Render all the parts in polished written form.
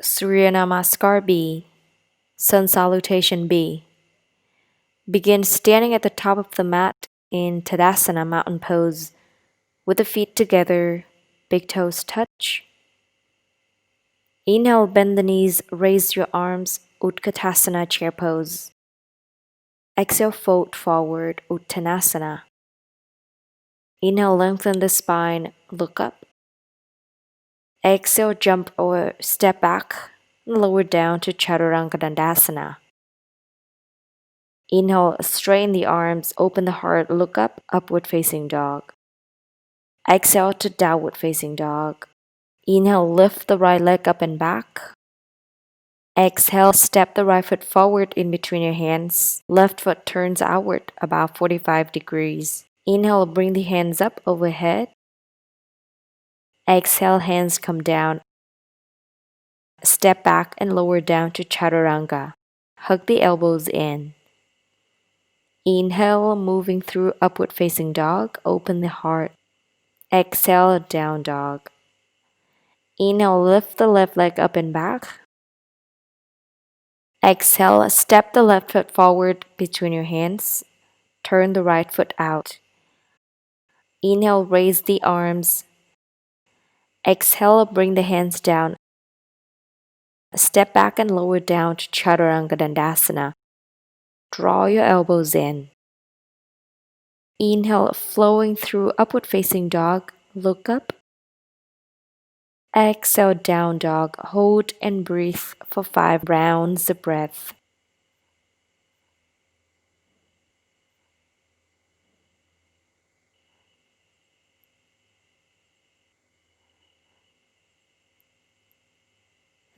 Surya Namaskar B, Salutation B. Begin standing at the top of the mat in Tadasana mountain pose with the feet together, big toes touch. Inhale, bend the knees, raise your arms, Utkatasana chair pose. Exhale, fold forward, Uttanasana. Inhale, lengthen the spine, look up. Exhale, jump or step back, lower down to Chaturanga Dandasana. Inhale, straighten the arms, open the heart, look up, upward facing dog. Exhale to downward facing dog. Inhale, lift the right leg up and back. Exhale, step the right foot forward in between your hands. Left foot turns outward about 45 degrees. Inhale, bring the hands up overhead. Exhale, hands come down. Step back and lower down to Chaturanga. Hug the elbows in. Inhale, moving through upward facing dog, open the heart. Exhale, down dog. Inhale, lift the left leg up and back. Exhale, step the left foot forward between your hands. Turn the right foot out. Inhale, raise the arms. Exhale, bring the hands down. Step back and lower down to Chaturanga Dandasana. Draw your elbows in. Inhale, flowing through upward facing dog, look up. Exhale, down dog, hold and breathe for 5 rounds of breath.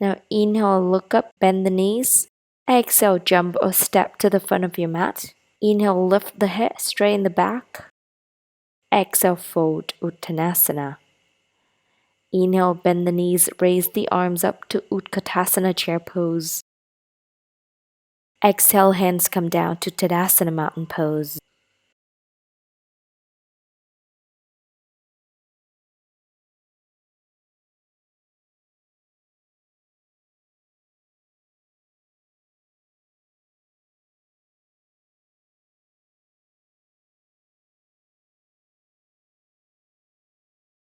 Now inhale, look up, bend the knees. Exhale, jump or step to the front of your mat. Inhale, lift the head, straighten the back. Exhale, fold, Uttanasana. Inhale, bend the knees, raise the arms up to Utkatasana chair pose. Exhale, hands come down to Tadasana mountain pose.